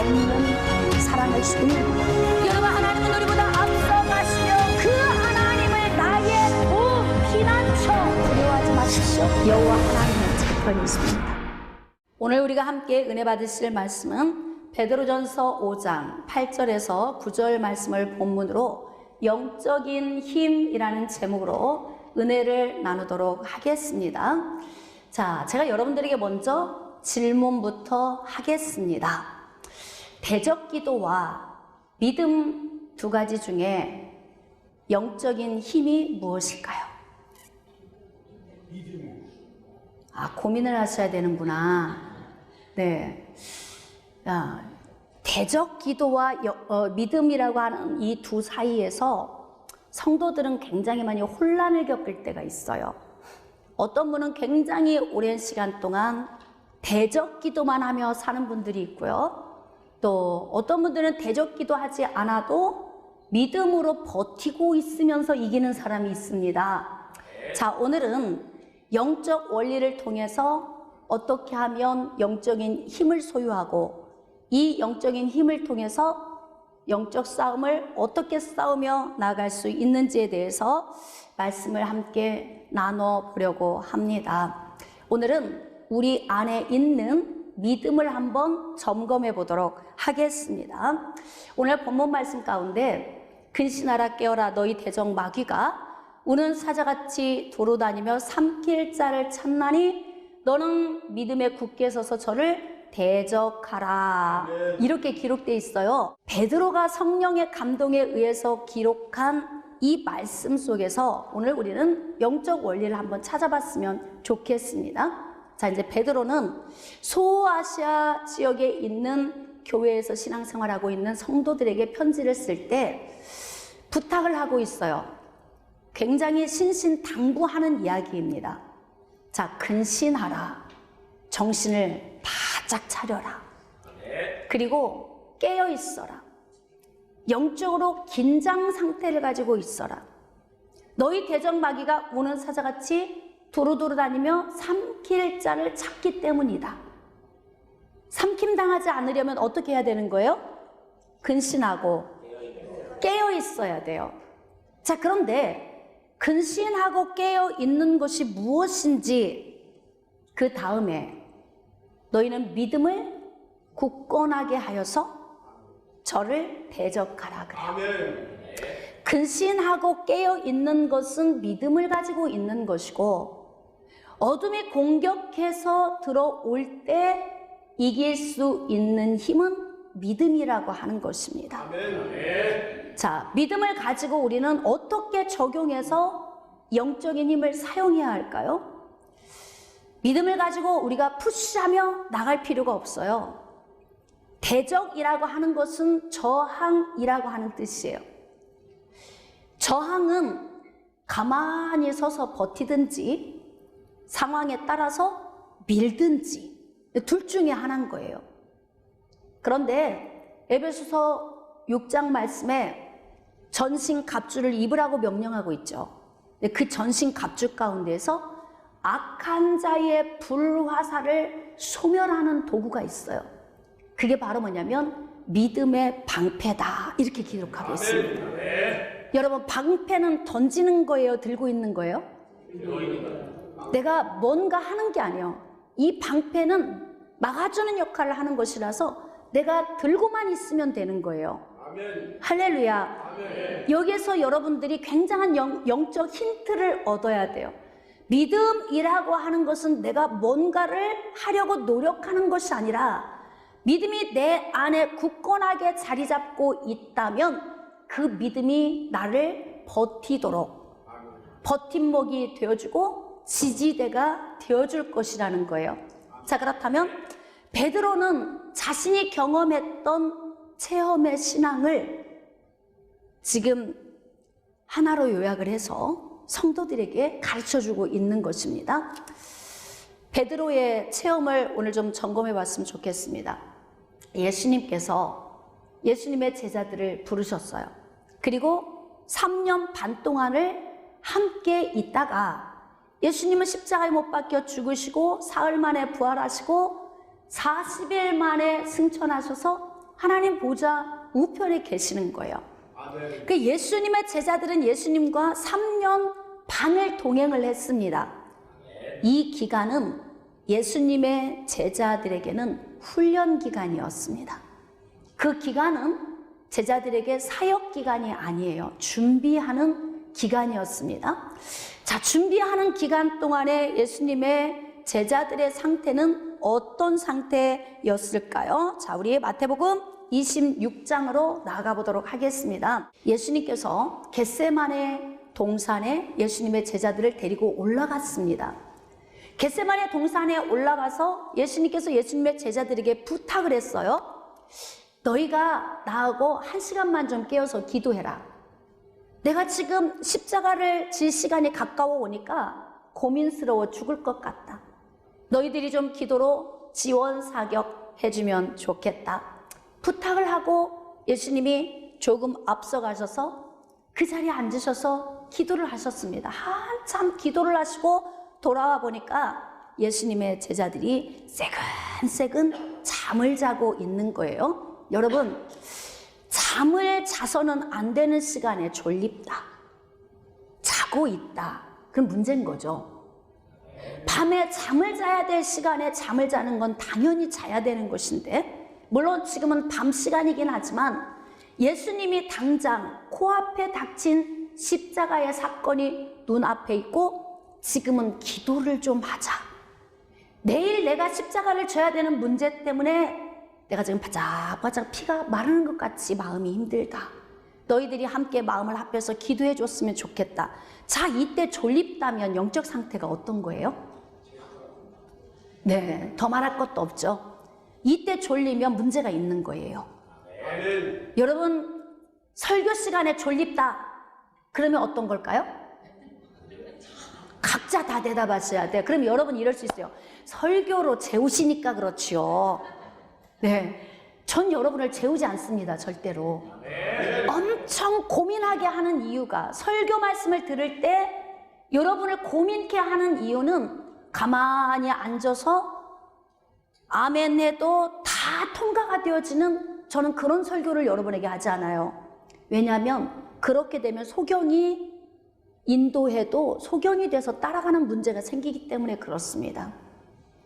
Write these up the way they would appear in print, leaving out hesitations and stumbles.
없는 사랑을 주는 여러분, 하나님은 우리보다 앞서가시며 그 하나님을 나의 피난처 두려워하지 마십시오. 여호와 하나님은 저편에 있습니다. 오늘 우리가 함께 은혜 받으실 말씀은 베드로전서 5장 8절에서 9절 말씀을 본문으로 영적인 힘이라는 제목으로 은혜를 나누도록 하겠습니다. 자, 제가 여러분들에게 먼저 질문부터 하겠습니다. 대적기도와 믿음 두 가지 중에 영적인 힘이 무엇일까요? 고민을 하셔야 되는구나. 네. 대적기도와 믿음이라고 하는 이 두 사이에서 성도들은 굉장히 많이 혼란을 겪을 때가 있어요. 어떤 분은 굉장히 오랜 시간 동안 대적기도만 하며 사는 분들이 있고요. 또 어떤 분들은 대적기도 하지 않아도 믿음으로 버티고 있으면서 이기는 사람이 있습니다. 자, 오늘은 영적 원리를 통해서 어떻게 하면 영적인 힘을 소유하고 이 영적인 힘을 통해서 영적 싸움을 어떻게 싸우며 나아갈 수 있는지에 대해서 말씀을 함께 나눠보려고 합니다. 오늘은 우리 안에 있는 믿음을 한번 점검해 보도록 하겠습니다. 오늘 본문 말씀 가운데 근신하라 깨어라 너희 대적 마귀가 우는 사자같이 도로다니며 삼킬 자를 찾나니 너는 믿음에 굳게 서서 저를 대적하라. 이렇게 기록되어 있어요. 베드로가 성령의 감동에 의해서 기록한 이 말씀 속에서 오늘 우리는 영적 원리를 한번 찾아봤으면 좋겠습니다. 자, 이제 베드로는 소아시아 지역에 있는 교회에서 신앙생활하고 있는 성도들에게 편지를 쓸 때 부탁을 하고 있어요. 굉장히 신신당부하는 이야기입니다. 자, 근신하라. 정신을 바짝 차려라. 그리고 깨어 있어라. 영적으로 긴장 상태를 가지고 있어라. 너희 대적 마귀가 우는 사자같이 도로도로 다니며 삼킬 자를 찾기 때문이다. 삼킴당하지 않으려면 어떻게 해야 되는 거예요? 근신하고 깨어 있어야 돼요. 자, 그런데 근신하고 깨어 있는 것이 무엇인지 그 다음에 너희는 믿음을 굳건하게 하여서 저를 대적하라 그래요. 근신하고 깨어 있는 것은 믿음을 가지고 있는 것이고 어둠이 공격해서 들어올 때 이길 수 있는 힘은 믿음이라고 하는 것입니다. 자, 믿음을 가지고 우리는 어떻게 적용해서 영적인 힘을 사용해야 할까요? 믿음을 가지고 우리가 푸시하며 나갈 필요가 없어요. 대적이라고 하는 것은 저항이라고 하는 뜻이에요. 저항은 가만히 서서 버티든지 상황에 따라서 밀든지 둘 중에 하나인 거예요. 그런데 에베소서 6장 말씀에 전신 갑주를 입으라고 명령하고 있죠. 그 전신 갑주 가운데서 악한 자의 불화살을 소멸하는 도구가 있어요. 그게 바로 뭐냐면 믿음의 방패다 이렇게 기록하고 있습니다. 여러분, 방패는 던지는 거예요? 들고 있는 거예요? 내가 뭔가 하는 게 아니에요. 이 방패는 막아주는 역할을 하는 것이라서 내가 들고만 있으면 되는 거예요. 아멘. 할렐루야. 아멘. 여기에서 여러분들이 굉장한 영적 힌트를 얻어야 돼요. 믿음이라고 하는 것은 내가 뭔가를 하려고 노력하는 것이 아니라 믿음이 내 안에 굳건하게 자리 잡고 있다면 그 믿음이 나를 버티도록 버팀목이 되어주고 지지대가 되어줄 것이라는 거예요. 자, 그렇다면 베드로는 자신이 경험했던 체험의 신앙을 지금 하나로 요약을 해서 성도들에게 가르쳐주고 있는 것입니다. 베드로의 체험을 오늘 좀 점검해 봤으면 좋겠습니다. 예수님께서 예수님의 제자들을 부르셨어요. 그리고 3년 반 동안을 함께 있다가 예수님은 십자가에 못 박혀 죽으시고 사흘 만에 부활하시고 40일 만에 승천하셔서 하나님 보좌 우편에 계시는 거예요. 그 예수님의 제자들은 예수님과 3년 반을 동행을 했습니다. 이 기간은 예수님의 제자들에게는 훈련 기간이었습니다. 그 기간은 제자들에게 사역 기간이 아니에요. 준비하는 기간이었습니다. 자, 준비하는 기간 동안에 예수님의 제자들의 상태는 어떤 상태였을까요? 자, 우리 마태복음 26장으로 나아가 보도록 하겠습니다. 예수님께서 겟세마네 동산에 예수님의 제자들을 데리고 올라갔습니다. 겟세마네 동산에 올라가서 예수님께서 예수님의 제자들에게 부탁을 했어요. 너희가 나하고 1시간만 좀 깨어서 기도해라. 내가 지금 십자가를 질 시간이 가까워 오니까 고민스러워 죽을 것 같다. 너희들이 좀 기도로 지원 사격 해주면 좋겠다. 부탁을 하고 예수님이 조금 앞서 가셔서 그 자리에 앉으셔서 기도를 하셨습니다. 한참 기도를 하시고 돌아와 보니까 예수님의 제자들이 새근새근 잠을 자고 있는 거예요. 여러분, 잠을 자서는 안 되는 시간에 졸립다, 자고 있다, 그럼 문제인 거죠. 밤에 잠을 자야 될 시간에 잠을 자는 건 당연히 자야 되는 것인데, 물론 지금은 밤 시간이긴 하지만 예수님이 당장 코앞에 닥친 십자가의 사건이 눈앞에 있고 지금은 기도를 좀 하자. 내일 내가 십자가를 져야 되는 문제 때문에 내가 지금 바짝바짝 피가 마르는 것 같이 마음이 힘들다. 너희들이 함께 마음을 합해서 기도해 줬으면 좋겠다. 자, 이때 졸립다면 영적 상태가 어떤 거예요? 네, 더 말할 것도 없죠. 이때 졸리면 문제가 있는 거예요. 여러분, 설교 시간에 졸립다 그러면 어떤 걸까요? 각자 다 대답하셔야 돼요. 그럼 여러분 이럴 수 있어요. 설교로 재우시니까 그렇지요. 네, 전 여러분을 재우지 않습니다. 절대로. 엄청 고민하게 하는 이유가, 설교 말씀을 들을 때 여러분을 고민케 하는 이유는 가만히 앉아서 아멘 해도 다 통과가 되어지는, 저는 그런 설교를 여러분에게 하지 않아요. 왜냐하면 그렇게 되면 소경이 인도해도 소경이 돼서 따라가는 문제가 생기기 때문에 그렇습니다.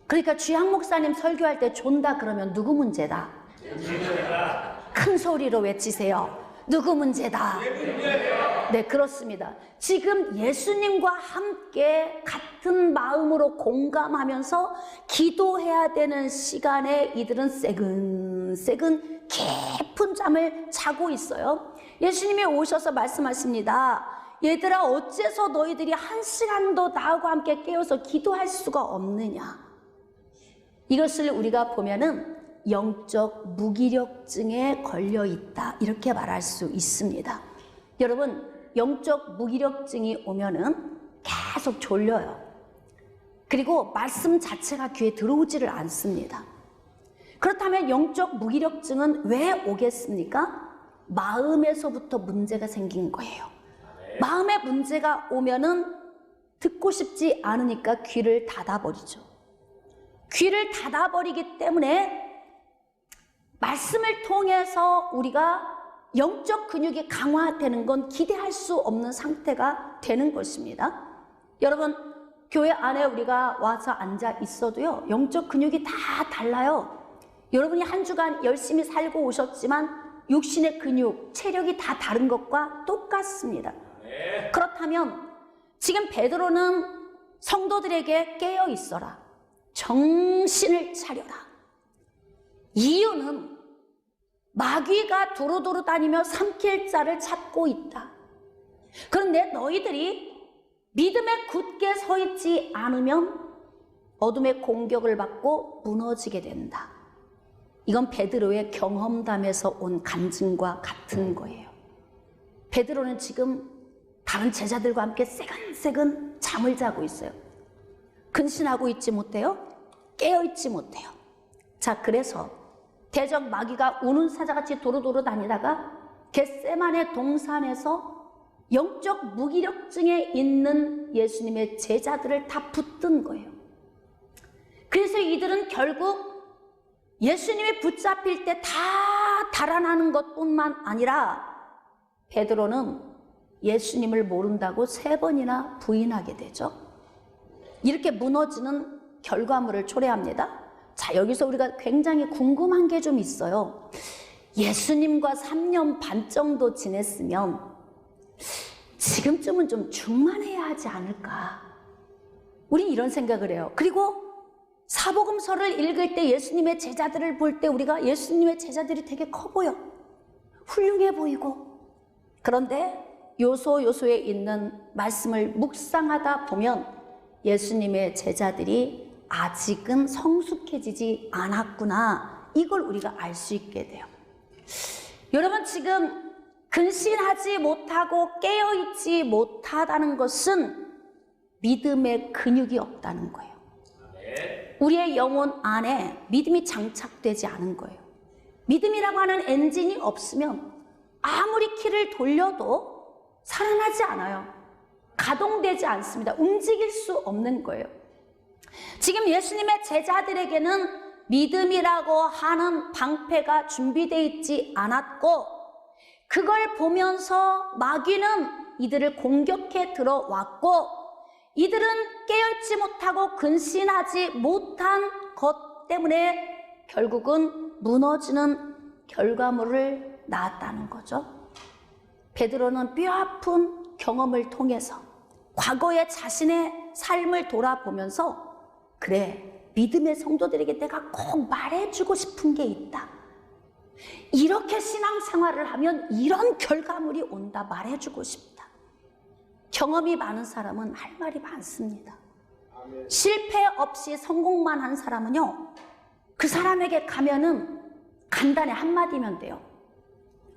그러니까 주양 목사님 설교할 때 존다 그러면 누구 문제다? 큰 소리로 외치세요. 누구 문제다? 네, 그렇습니다. 지금 예수님과 함께 같은 마음으로 공감하면서 기도해야 되는 시간에 이들은 새근새근 깊은 잠을 자고 있어요. 예수님이 오셔서 말씀하십니다. 얘들아, 어째서 너희들이 1시간도 나하고 함께 깨어서 기도할 수가 없느냐. 이것을 우리가 보면은 영적 무기력증에 걸려 있다, 이렇게 말할 수 있습니다. 여러분, 영적 무기력증이 오면은 계속 졸려요. 그리고 말씀 자체가 귀에 들어오지를 않습니다. 그렇다면 영적 무기력증은 왜 오겠습니까? 마음에서부터 문제가 생긴 거예요. 마음에 문제가 오면은 듣고 싶지 않으니까 귀를 닫아버리죠. 귀를 닫아버리기 때문에 말씀을 통해서 우리가 영적 근육이 강화되는 건 기대할 수 없는 상태가 되는 것입니다. 여러분, 교회 안에 우리가 와서 앉아 있어도요, 영적 근육이 다 달라요. 여러분이 한 주간 열심히 살고 오셨지만 육신의 근육, 체력이 다 다른 것과 똑같습니다. 그렇다면 지금 베드로는 성도들에게 깨어 있어라, 정신을 차려라. 이유는 마귀가 두루두루 다니며 삼킬 자를 찾고 있다. 그런데 너희들이 믿음에 굳게 서 있지 않으면 어둠의 공격을 받고 무너지게 된다. 이건 베드로의 경험담에서 온 간증과 같은 거예요. 베드로는 지금 다른 제자들과 함께 새근새근 잠을 자고 있어요. 근신하고 있지 못해요. 깨어있지 못해요. 자, 그래서 대적 마귀가 우는 사자같이 도로도로 다니다가 겟세마네 동산에서 영적 무기력증에 있는 예수님의 제자들을 다 붙든 거예요. 그래서 이들은 결국 예수님이 붙잡힐 때 다 달아나는 것뿐만 아니라 베드로는 예수님을 모른다고 3번이나 부인하게 되죠. 이렇게 무너지는 결과물을 초래합니다. 자, 여기서 우리가 굉장히 궁금한 게 좀 있어요. 예수님과 3년 반 정도 지냈으면 지금쯤은 좀 중만해야 하지 않을까? 우린 이런 생각을 해요. 그리고 사복음서를 읽을 때 예수님의 제자들을 볼 때 우리가 예수님의 제자들이 되게 커 보여. 훌륭해 보이고. 그런데 요소요소에 있는 말씀을 묵상하다 보면 예수님의 제자들이 아직은 성숙해지지 않았구나. 이걸 우리가 알 수 있게 돼요. 여러분, 지금 근신하지 못하고 깨어있지 못하다는 것은 믿음의 근육이 없다는 거예요. 우리의 영혼 안에 믿음이 장착되지 않은 거예요. 믿음이라고 하는 엔진이 없으면 아무리 키를 돌려도 살아나지 않아요. 가동되지 않습니다. 움직일 수 없는 거예요. 지금 예수님의 제자들에게는 믿음이라고 하는 방패가 준비되어 있지 않았고, 그걸 보면서 마귀는 이들을 공격해 들어왔고, 이들은 깨어있지 못하고 근신하지 못한 것 때문에 결국은 무너지는 결과물을 낳았다는 거죠. 베드로는 뼈아픈 경험을 통해서 과거의 자신의 삶을 돌아보면서, 그래, 믿음의 성도들에게 내가 꼭 말해주고 싶은 게 있다. 이렇게 신앙생활을 하면 이런 결과물이 온다. 말해주고 싶다. 경험이 많은 사람은 할 말이 많습니다. 실패 없이 성공만 한 사람은요, 그 사람에게 가면은 간단히 한마디면 돼요.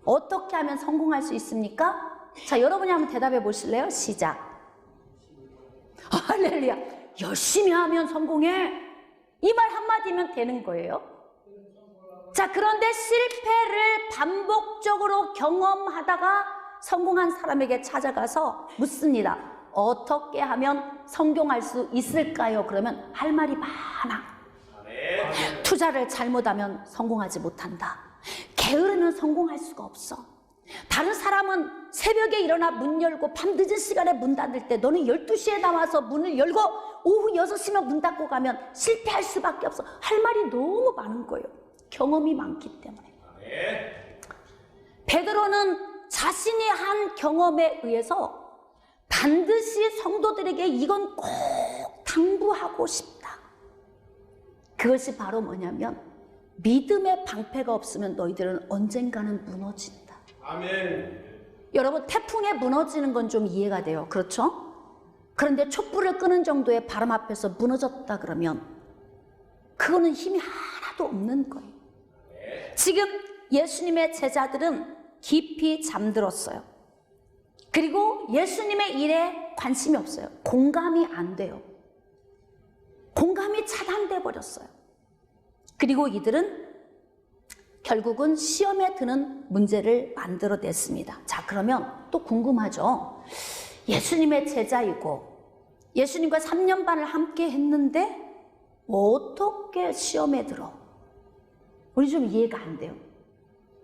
어떻게 하면 성공할 수 있습니까? 자, 여러분이 한번 대답해 보실래요? 시작. 할렐루야. 열심히 하면 성공해. 이 말 한마디면 되는 거예요. 자, 그런데 실패를 반복적으로 경험하다가 성공한 사람에게 찾아가서 묻습니다. 어떻게 하면 성공할 수 있을까요? 그러면 할 말이 많아. 투자를 잘못하면 성공하지 못한다. 게으르면 성공할 수가 없어. 다른 사람은 새벽에 일어나 문 열고 밤 늦은 시간에 문 닫을 때 너는 12시에 나와서 문을 열고 오후 6시면 문 닫고 가면 실패할 수밖에 없어. 할 말이 너무 많은 거예요. 경험이 많기 때문에. 베드로는 자신이 한 경험에 의해서 반드시 성도들에게 이건 꼭 당부하고 싶다. 그것이 바로 뭐냐면, 믿음의 방패가 없으면 너희들은 언젠가는 무너진다. 아멘. 여러분, 태풍에 무너지는 건 좀 이해가 돼요. 그렇죠? 그런데 촛불을 끄는 정도의 바람 앞에서 무너졌다 그러면 그거는 힘이 하나도 없는 거예요. 지금 예수님의 제자들은 깊이 잠들었어요. 그리고 예수님의 일에 관심이 없어요. 공감이 안 돼요. 공감이 차단돼 버렸어요. 그리고 이들은 결국은 시험에 드는 문제를 만들어냈습니다. 자, 그러면 또 궁금하죠? 예수님의 제자이고 예수님과 3년 반을 함께 했는데 어떻게 시험에 들어? 우리 좀 이해가 안 돼요.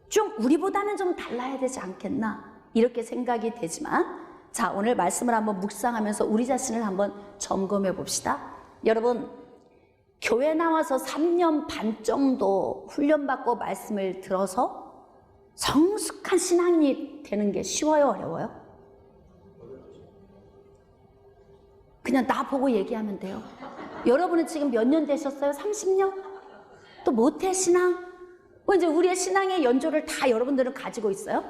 좀 우리보다는 좀 달라야 되지 않겠나? 이렇게 생각이 되지만, 자, 오늘 말씀을 한번 묵상하면서 우리 자신을 한번 점검해 봅시다. 여러분, 교회 나와서 3년 반 정도 훈련받고 말씀을 들어서 성숙한 신앙이 되는 게 쉬워요, 어려워요? 그냥 나 보고 얘기하면 돼요. 여러분은 지금 몇 년 되셨어요? 30년? 또 모태 신앙? 이제 우리의 신앙의 연조를 다 여러분들은 가지고 있어요.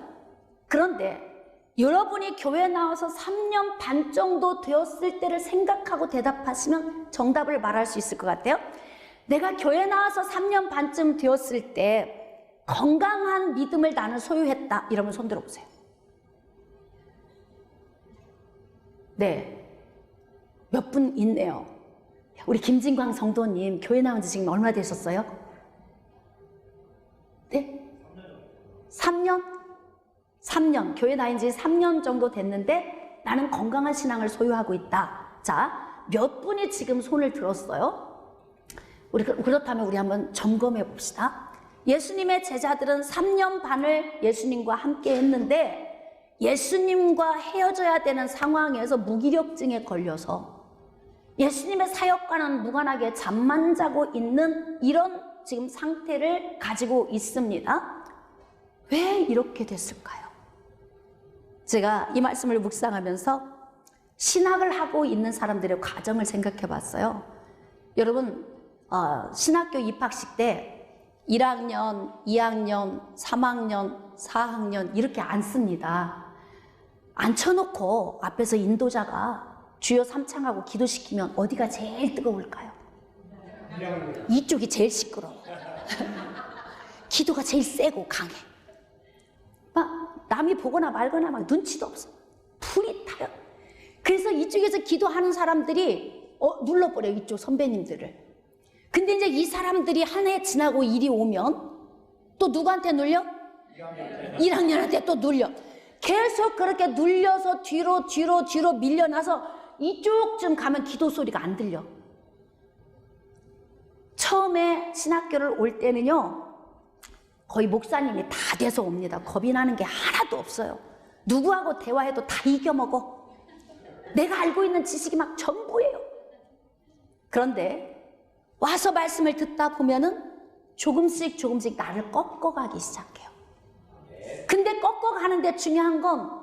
그런데 여러분이 교회 나와서 3년 반 정도 되었을 때를 생각하고 대답하시면 정답을 말할 수 있을 것 같아요. 내가 교회 나와서 3년 반쯤 되었을 때 건강한 믿음을 나는 소유했다. 이러면 손 들어보세요. 네. 몇 분 있네요. 우리 김진광 성도님, 교회 나온 지 지금 얼마 되셨어요? 네? 3년? 3년. 교회 다닌 지 3년 정도 됐는데 나는 건강한 신앙을 소유하고 있다. 자, 몇 분이 지금 손을 들었어요? 그렇다면 우리 한번 점검해 봅시다. 예수님의 제자들은 3년 반을 예수님과 함께 했는데 예수님과 헤어져야 되는 상황에서 무기력증에 걸려서 예수님의 사역과는 무관하게 잠만 자고 있는 이런 지금 상태를 가지고 있습니다. 왜 이렇게 됐을까요? 제가 이 말씀을 묵상하면서 신학을 하고 있는 사람들의 과정을 생각해 봤어요. 여러분, 신학교 입학식 때 1학년, 2학년, 3학년, 4학년 이렇게 앉습니다. 앉혀놓고 앞에서 인도자가 주여 삼창하고 기도시키면 어디가 제일 뜨거울까요? 이쪽이 제일 시끄러워. 기도가 제일 세고 강해. 막 남이 보거나 말거나 막 눈치도 없어. 불이 타요. 그래서 이쪽에서 기도하는 사람들이 눌러버려요. 이쪽 선배님들을. 근데 이제 이 사람들이 한 해 지나고 일이 오면 또 누구한테 눌려? 1학년한테 또 눌려. 계속 그렇게 눌려서 뒤로 밀려나서 이쪽쯤 가면 기도 소리가 안 들려. 처음에 신학교를 올 때는요, 거의 목사님이 다 돼서 옵니다. 겁이 나는 게 하나도 없어요. 누구하고 대화해도 다 이겨먹어. 내가 알고 있는 지식이 막 전부예요. 그런데 와서 말씀을 듣다 보면은 조금씩 나를 꺾어가기 시작해요. 근데 꺾어가는데 중요한 건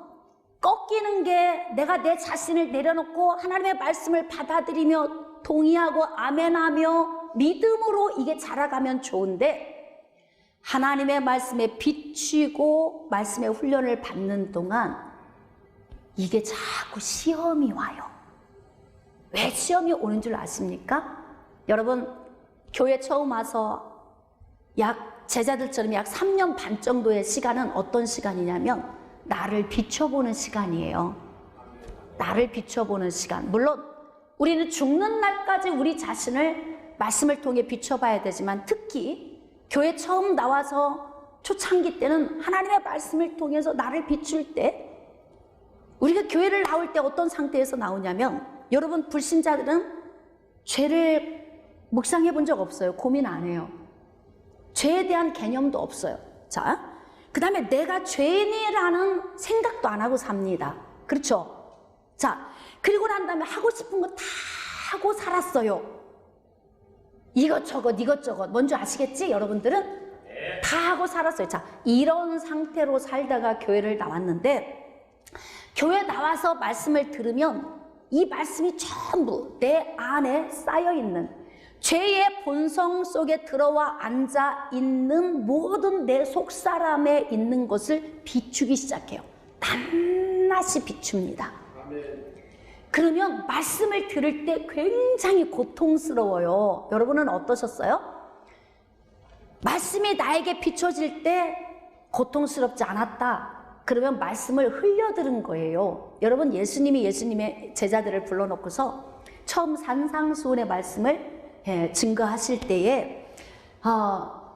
꺾이는 게 내가 내 자신을 내려놓고 하나님의 말씀을 받아들이며 동의하고 아멘하며 믿음으로 이게 자라가면 좋은데 하나님의 말씀에 비추고 말씀의 훈련을 받는 동안 이게 자꾸 시험이 와요. 왜 시험이 오는 줄 아십니까? 여러분, 교회 처음 와서 제자들처럼 약 3년 반 정도의 시간은 어떤 시간이냐면 나를 비춰보는 시간이에요. 나를 비춰보는 시간. 물론 우리는 죽는 날까지 우리 자신을 말씀을 통해 비춰봐야 되지만 특히 교회 처음 나와서 초창기 때는 하나님의 말씀을 통해서 나를 비출 때 우리가 교회를 나올 때 어떤 상태에서 나오냐면 여러분 불신자들은 죄를 묵상해 본 적 없어요. 고민 안 해요. 죄에 대한 개념도 없어요. 자, 그 다음에 내가 죄인이라는 생각도 안 하고 삽니다. 그렇죠? 자, 그리고 난 다음에 하고 싶은 거 다 하고 살았어요. 이것저것 뭔지 아시겠지? 여러분들은? 다 하고 살았어요. 자, 이런 상태로 살다가 교회를 나왔는데 교회 나와서 말씀을 들으면 이 말씀이 전부 내 안에 쌓여있는 죄의 본성 속에 들어와 앉아 있는 모든 내 속사람에 있는 것을 비추기 시작해요. 낱낱이 비춥니다. 그러면 말씀을 들을 때 굉장히 고통스러워요. 여러분은 어떠셨어요? 말씀이 나에게 비춰질 때 고통스럽지 않았다. 그러면 말씀을 흘려들은 거예요. 여러분, 예수님의 제자들을 불러놓고서 처음 산상수훈의 말씀을 증거하실 때에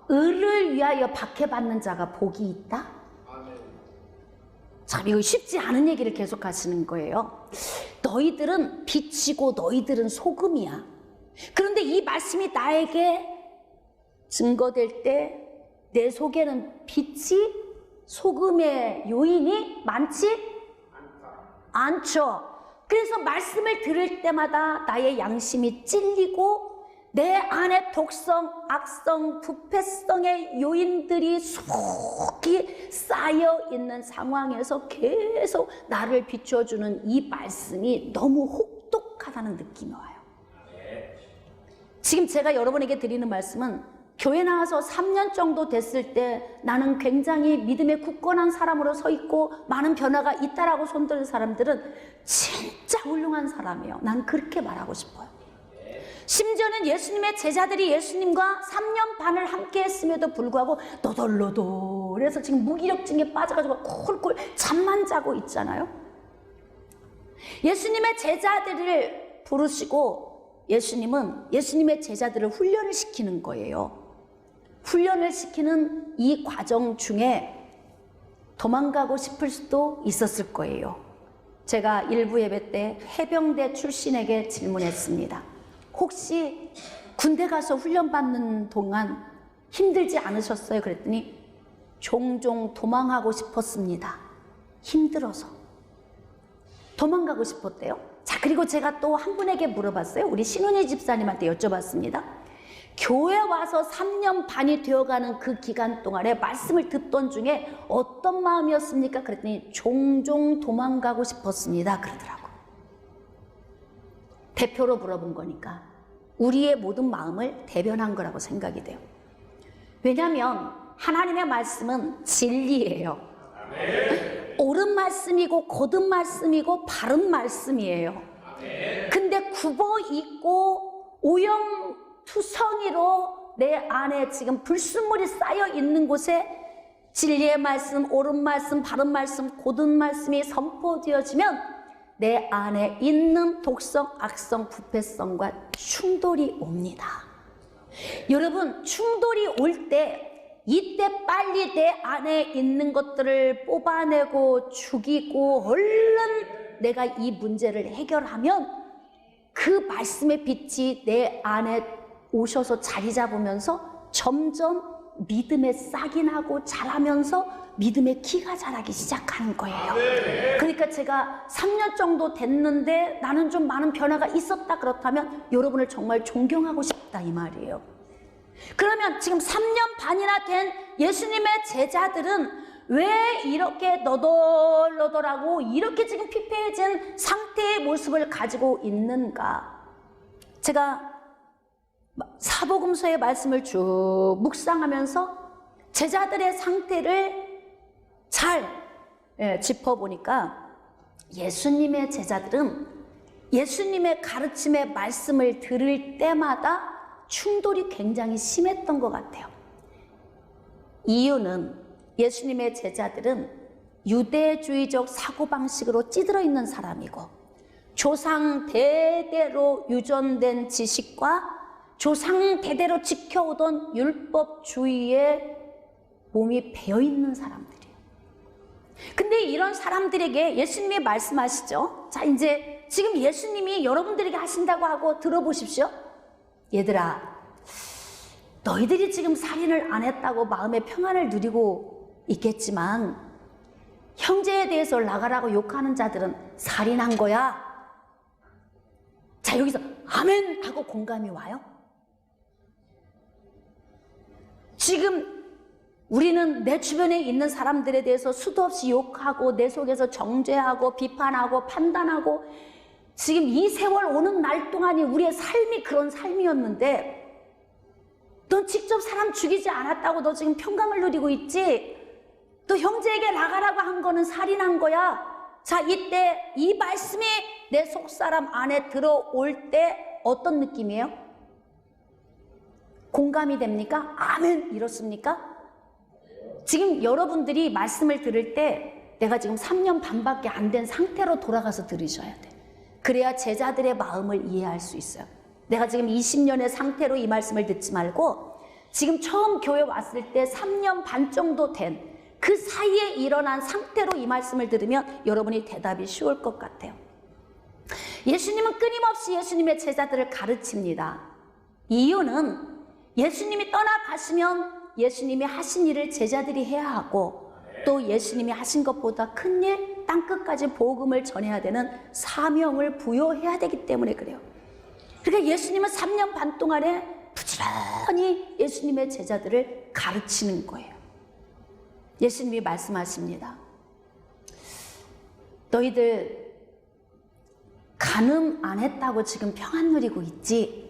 의를 위하여 박해받는 자가 복이 있다? 참 이거 쉽지 않은 얘기를 계속 하시는 거예요. 너희들은 빛이고 너희들은 소금이야. 그런데 이 말씀이 나에게 증거될 때 내 속에는 빛이 소금의 요인이 많지 않죠. 그래서 말씀을 들을 때마다 나의 양심이 찔리고 내 안에 독성, 악성, 부패성의 요인들이 수북히 쌓여 있는 상황에서 계속 나를 비춰주는 이 말씀이 너무 혹독하다는 느낌이 와요. 지금 제가 여러분에게 드리는 말씀은 교회 나와서 3년 정도 됐을 때 나는 굉장히 믿음에 굳건한 사람으로 서 있고 많은 변화가 있다라고 손드는 사람들은 진짜 훌륭한 사람이에요. 난 그렇게 말하고 싶어요. 심지어는 예수님의 제자들이 예수님과 3년 반을 함께 했음에도 불구하고 너덜너덜해서 지금 무기력증에 빠져가지고 콜콜 잠만 자고 있잖아요. 예수님의 제자들을 부르시고 예수님은 예수님의 제자들을 훈련을 시키는 거예요. 훈련을 시키는 이 과정 중에 도망가고 싶을 수도 있었을 거예요. 제가 일부 예배 때 해병대 출신에게 질문했습니다. 혹시 군대 가서 훈련받는 동안 힘들지 않으셨어요? 그랬더니 종종 도망하고 싶었습니다. 힘들어서 도망가고 싶었대요. 자, 그리고 제가 또 한 분에게 물어봤어요. 우리 신은희 집사님한테 여쭤봤습니다. 교회 와서 3년 반이 되어가는 그 기간 동안에 말씀을 듣던 중에 어떤 마음이었습니까? 그랬더니 종종 도망가고 싶었습니다. 그러더라고. 대표로 물어본 거니까 우리의 모든 마음을 대변한 거라고 생각이 돼요. 왜냐하면 하나님의 말씀은 진리예요. 옳은 말씀이고 곧은 말씀이고 바른 말씀이에요. 근데 굽어 있고 오염투성이로 내 안에 지금 불순물이 쌓여 있는 곳에 진리의 말씀, 옳은 말씀, 바른 말씀, 곧은 말씀이 선포되어지면 내 안에 있는 독성, 악성, 부패성과 충돌이 옵니다. 여러분, 충돌이 올 때 이때 빨리 내 안에 있는 것들을 뽑아내고 죽이고 얼른 내가 이 문제를 해결하면 그 말씀의 빛이 내 안에 오셔서 자리 잡으면서 점점 믿음의 싹이 나고 자라면서 믿음의 키가 자라기 시작하는 거예요. 그러니까 제가 3년 정도 됐는데 나는 좀 많은 변화가 있었다 그렇다면 여러분을 정말 존경하고 싶다 이 말이에요. 그러면 지금 3년 반이나 된 예수님의 제자들은 왜 이렇게 너덜너덜하고 이렇게 지금 피폐해진 상태의 모습을 가지고 있는가? 제가 사복음서의 말씀을 쭉 묵상하면서 제자들의 상태를 잘 짚어보니까 예수님의 제자들은 예수님의 가르침의 말씀을 들을 때마다 충돌이 굉장히 심했던 것 같아요. 이유는 예수님의 제자들은 유대주의적 사고방식으로 찌들어 있는 사람이고 조상 대대로 유전된 지식과 조상 대대로 지켜오던 율법주의에 몸이 배어있는 사람들이에요. 근데 이런 사람들에게 예수님이 말씀하시죠. 자, 이제 지금 예수님이 여러분들에게 하신다고 하고 들어보십시오. 얘들아, 너희들이 지금 살인을 안 했다고 마음의 평안을 누리고 있겠지만 형제에 대해서 나가라고 욕하는 자들은 살인한 거야. 자, 여기서 아멘 하고 공감이 와요? 지금 우리는 내 주변에 있는 사람들에 대해서 수도 없이 욕하고 내 속에서 정죄하고 비판하고 판단하고 지금 이 세월 오는 날 동안이 우리의 삶이 그런 삶이었는데 넌 직접 사람 죽이지 않았다고 너 지금 평강을 누리고 있지? 또 형제에게 나가라고 한 거는 살인한 거야. 자, 이때 이 말씀이 내 속사람 안에 들어올 때 어떤 느낌이에요? 공감이 됩니까? 아멘 이렇습니까? 지금 여러분들이 말씀을 들을 때 내가 지금 3년 반밖에 안 된 상태로 돌아가서 들으셔야 돼. 그래야 제자들의 마음을 이해할 수 있어요. 내가 지금 20년의 상태로 이 말씀을 듣지 말고 지금 처음 교회 왔을 때 3년 반 정도 된 그 사이에 일어난 상태로 이 말씀을 들으면 여러분이 대답이 쉬울 것 같아요. 예수님은 끊임없이 예수님의 제자들을 가르칩니다. 이유는 예수님이 떠나가시면 예수님이 하신 일을 제자들이 해야 하고 또 예수님이 하신 것보다 큰 일, 땅끝까지 복음을 전해야 되는 사명을 부여해야 되기 때문에 그래요. 그러니까 예수님은 3년 반 동안에 부지런히 예수님의 제자들을 가르치는 거예요. 예수님이 말씀하십니다. 너희들 간음 안 했다고 지금 평안 누리고 있지?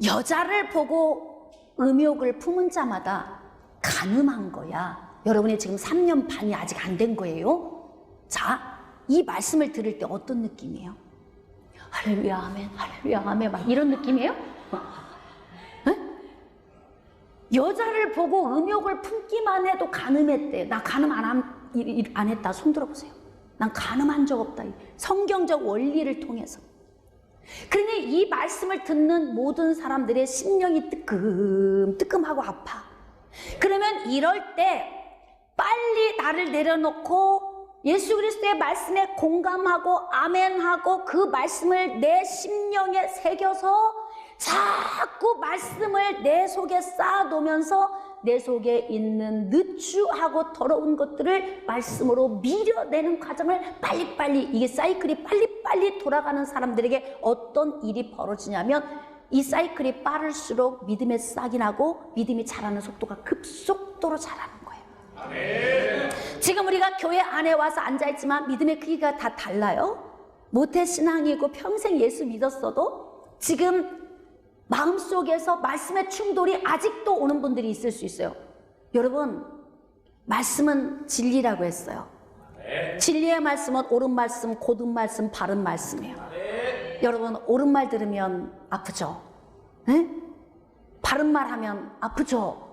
여자를 보고 음욕을 품은 자마다 간음한 거야. 여러분이 지금 3년 반이 아직 안 된 거예요. 자, 이 말씀을 들을 때 어떤 느낌이에요? 할렐루야 아멘, 할렐루야 아멘 막 이런 느낌이에요? 여자를 보고 음욕을 품기만 해도 간음했대. 나 간음 안 했다. 손 들어보세요. 난 간음한 적 없다. 성경적 원리를 통해서. 그러니 이 말씀을 듣는 모든 사람들의 심령이 뜨끔뜨끔하고 아파. 그러면 이럴 때 빨리 나를 내려놓고 예수 그리스도의 말씀에 공감하고 아멘하고 그 말씀을 내 심령에 새겨서 자꾸 말씀을 내 속에 쌓아놓으면서 내 속에 있는 느추하고 더러운 것들을 말씀으로 밀어내는 과정을 빨리빨리, 이게 사이클이 빨리빨리 돌아가는 사람들에게 어떤 일이 벌어지냐면 이 사이클이 빠를수록 믿음의 싹이 나고 믿음이 자라는 속도가 급속도로 자라는 거예요. 아멘. 지금 우리가 교회 안에 와서 앉아있지만 믿음의 크기가 다 달라요. 모태신앙이고 평생 예수 믿었어도 지금 마음속에서 말씀의 충돌이 아직도 오는 분들이 있을 수 있어요. 여러분, 말씀은 진리라고 했어요. 진리의 말씀은 옳은 말씀, 곧은 말씀, 바른 말씀이에요. 여러분, 옳은 말 들으면 아프죠? 네? 바른 말 하면 아프죠?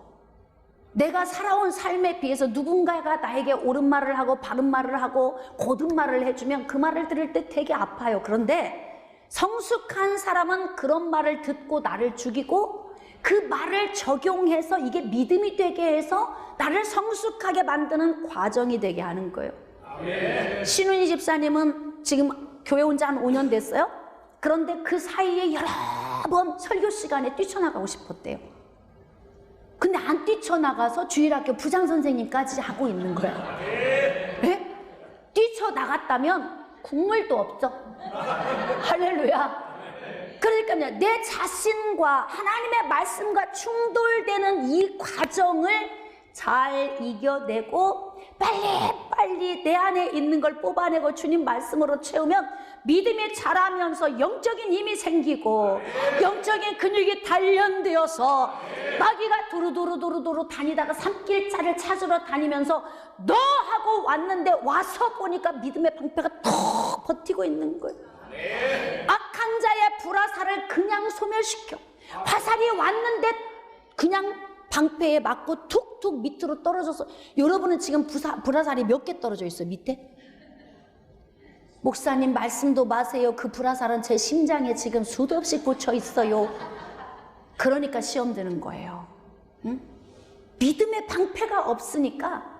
내가 살아온 삶에 비해서 누군가가 나에게 옳은 말을 하고 바른 말을 하고 곧은 말을 해주면 그 말을 들을 때 되게 아파요. 그런데 성숙한 사람은 그런 말을 듣고 나를 죽이고 그 말을 적용해서 이게 믿음이 되게 해서 나를 성숙하게 만드는 과정이 되게 하는 거예요. 아멘. 신은희 집사님은 지금 교회 온 지 한 5년 됐어요. 그런데 그 사이에 여러 번 설교 시간에 뛰쳐나가고 싶었대요. 근데 안 뛰쳐나가서 주일학교 부장선생님까지 하고 있는 거예요. 네? 뛰쳐나갔다면 국물도 없죠. 할렐루야. 그러니까 내 자신과 하나님의 말씀과 충돌되는 이 과정을 잘 이겨내고 빨리빨리 내 안에 있는 걸 뽑아내고 주님 말씀으로 채우면 믿음이 자라면서 영적인 힘이 생기고 영적인 근육이 단련되어서 마귀가 두루두루 다니다가 산길자를 찾으러 다니면서 너 하고 왔는데 와서 보니까 믿음의 방패가 턱 버티고 있는 거예요. 악한 자의 불화살을 그냥 소멸시켜. 화살이 왔는데 그냥 방패에 맞고 툭툭 밑으로 떨어져서, 여러분은 지금 불화살이 몇 개 떨어져 있어요? 밑에? 목사님 말씀도 마세요. 그 불화살은 제 심장에 지금 수도 없이 꽂혀 있어요. 그러니까 시험 드는 거예요. 응? 믿음의 방패가 없으니까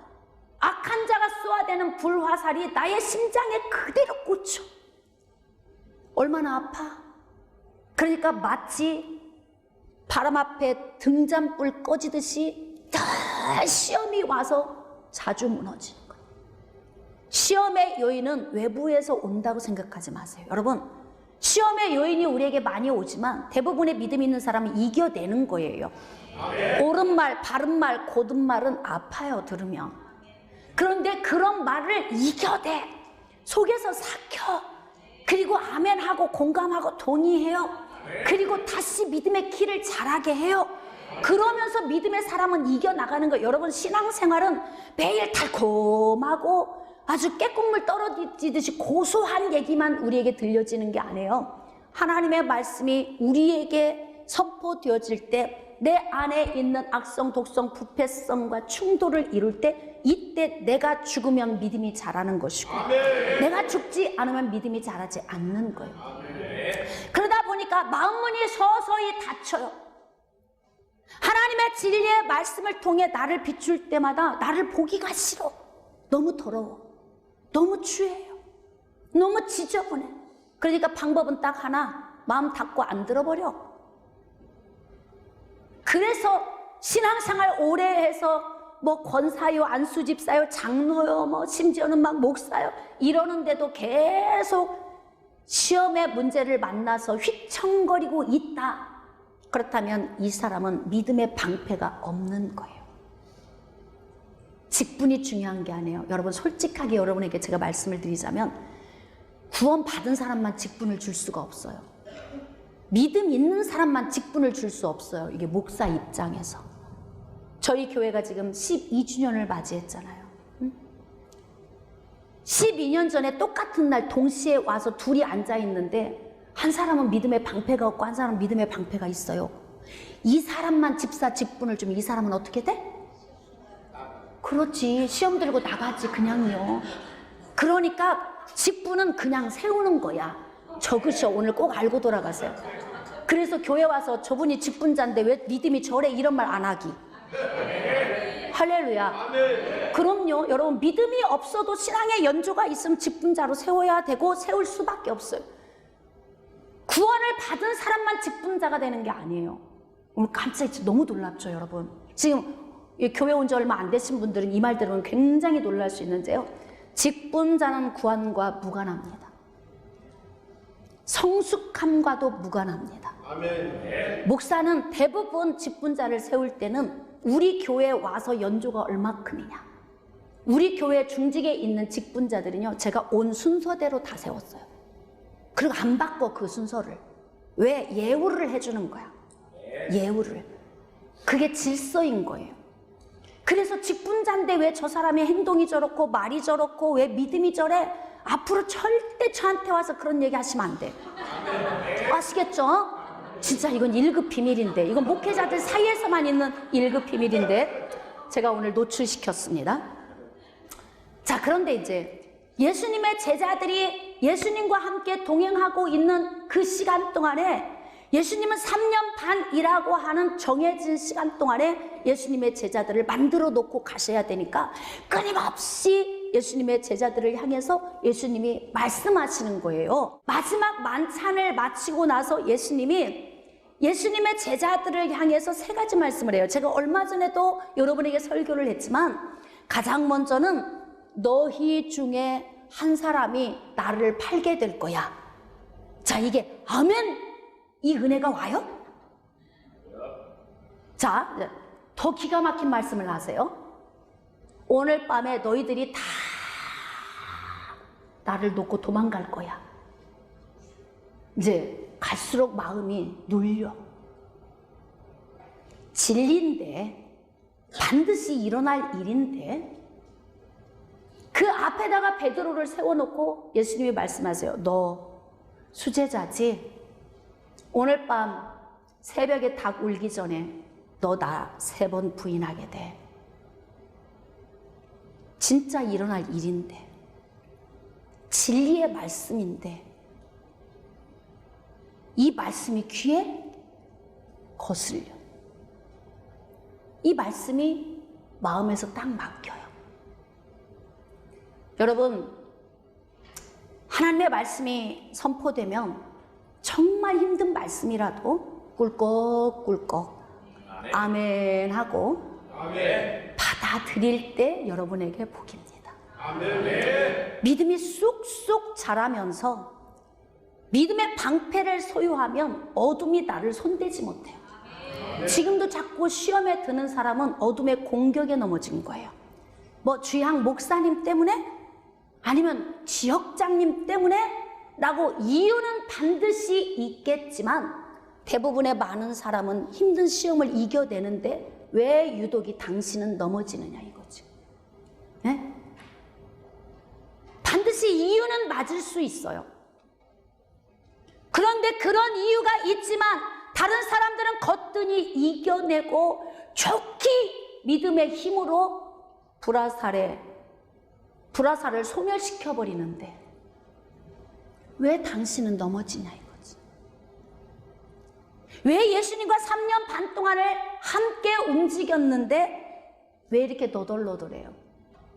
악한 자가 쏘아대는 불화살이 나의 심장에 그대로 꽂혀. 얼마나 아파? 그러니까 마치 바람 앞에 등잔불 꺼지듯이 다 시험이 와서 자주 무너지는 거예요. 시험의 요인은 외부에서 온다고 생각하지 마세요. 여러분, 시험의 요인이 우리에게 많이 오지만 대부분의 믿음 있는 사람은 이겨내는 거예요. 옳은 말, 바른 말, 곧은 말은 아파요, 들으면. 그런데 그런 말을 이겨내. 속에서 삭혀. 그리고 아멘하고 공감하고 동의해요. 그리고 다시 믿음의 길을 자라게 해요. 그러면서 믿음의 사람은 이겨나가는 거예요. 여러분, 신앙생활은 매일 달콤하고 아주 깨국물 떨어지듯이 고소한 얘기만 우리에게 들려지는 게 아니에요. 하나님의 말씀이 우리에게 선포되어질 때 내 안에 있는 악성, 독성, 부패성과 충돌을 이룰 때 이때 내가 죽으면 믿음이 자라는 것이고 내가 죽지 않으면 믿음이 자라지 않는 거예요. 그러다 보니까 마음문이 서서히 닫혀요. 하나님의 진리의 말씀을 통해 나를 비출 때마다 나를 보기가 싫어. 너무 더러워. 너무 추해요. 너무 지저분해. 그러니까 방법은 딱 하나, 마음 닫고 안 들어버려. 그래서 신앙생활 오래 해서 뭐 권사요, 안수집사요, 장로요, 뭐 심지어는 막 목사요 이러는데도 계속 시험의 문제를 만나서 휘청거리고 있다. 그렇다면 이 사람은 믿음의 방패가 없는 거예요. 직분이 중요한 게 아니에요. 여러분, 솔직하게 여러분에게 제가 말씀을 드리자면 구원 받은 사람만 직분을 줄 수가 없어요. 믿음 있는 사람만 직분을 줄 수 없어요. 이게 목사 입장에서. 저희 교회가 지금 12주년을 맞이했잖아요. 12년 전에 똑같은 날 동시에 와서 둘이 앉아있는데 한 사람은 믿음의 방패가 없고 한 사람은 믿음의 방패가 있어요. 이 사람만 집사 직분을 주면 이 사람은 어떻게 돼? 그렇지, 시험 들고 나가지 그냥요. 그러니까 직분은 그냥 세우는 거야. 적으셔. 오늘 꼭 알고 돌아가세요. 그래서 교회 와서 저분이 직분자인데 왜 믿음이 저래 이런 말 안 하기. 할렐루야. 그럼요. 여러분, 믿음이 없어도 신앙의 연조가 있으면 직분자로 세워야 되고 세울 수밖에 없어요. 구원을 받은 사람만 직분자가 되는 게 아니에요. 오늘 깜짝이야. 너무 놀랍죠, 여러분? 지금 교회 온 지 얼마 안 되신 분들은 이 말 들으면 굉장히 놀랄 수 있는데요. 직분자는 구원과 무관합니다. 성숙함과도 무관합니다. 아멘. 목사는 대부분 직분자를 세울 때는 우리 교회에 와서 연조가 얼마큼이냐. 우리 교회 중직에 있는 직분자들은요, 제가 온 순서대로 다 세웠어요. 그리고 안 바꿔, 그 순서를. 왜? 예우를 해주는 거야. 예우를. 그게 질서인 거예요. 그래서 직분자인데 왜 저 사람의 행동이 저렇고 말이 저렇고 왜 믿음이 저래? 앞으로 절대 저한테 와서 그런 얘기 하시면 안 돼. 아시겠죠? 진짜 이건 1급 비밀인데, 이건 목회자들 사이에서만 있는 1급 비밀인데 제가 오늘 노출시켰습니다. 자, 그런데 이제 예수님의 제자들이 예수님과 함께 동행하고 있는 그 시간 동안에, 예수님은 3년 반이라고 하는 정해진 시간 동안에 예수님의 제자들을 만들어 놓고 가셔야 되니까 끊임없이 예수님의 제자들을 향해서 예수님이 말씀하시는 거예요. 마지막 만찬을 마치고 나서 예수님의 제자들을 향해서 3가지 말씀을 해요. 제가 얼마 전에도 여러분에게 설교를 했지만, 가장 먼저는 너희 중에 한 사람이 나를 팔게 될 거야. 자, 이게 아멘, 이 은혜가 와요? 자, 더 기가 막힌 말씀을 하세요. 오늘 밤에 너희들이 다 나를 놓고 도망갈 거야. 이제 갈수록 마음이 눌려. 진리인데, 반드시 일어날 일인데, 그 앞에다가 베드로를 세워놓고 예수님이 말씀하세요. 너 수제자지? 오늘 밤 새벽에 닭 울기 전에 너 나 3번 부인하게 돼. 진짜 일어날 일인데, 진리의 말씀인데, 이 말씀이 귀에 거슬려. 이 말씀이 마음에서 딱 막혀요. 여러분, 하나님의 말씀이 선포되면 정말 힘든 말씀이라도 꿀꺽꿀꺽 아멘 하고 받아들일 때 여러분에게 복입니다. 아멘. 믿음이 쑥쑥 자라면서 믿음의 방패를 소유하면 어둠이 나를 손대지 못해요. 지금도 자꾸 시험에 드는 사람은 어둠의 공격에 넘어진 거예요. 뭐 주양 목사님 때문에? 아니면 지역장님 때문에? 라고 이유는 반드시 있겠지만, 대부분의 많은 사람은 힘든 시험을 이겨내는데 왜 유독이 당신은 넘어지느냐 이거지. 네? 반드시 이유는 맞을 수 있어요. 그런데 그런 이유가 있지만 다른 사람들은 거뜬히 이겨내고 좋게 믿음의 힘으로 불화살을 소멸시켜버리는데 왜 당신은 넘어지냐 이거지. 왜 예수님과 3년 반 동안을 함께 움직였는데 왜 이렇게 너덜너덜해요?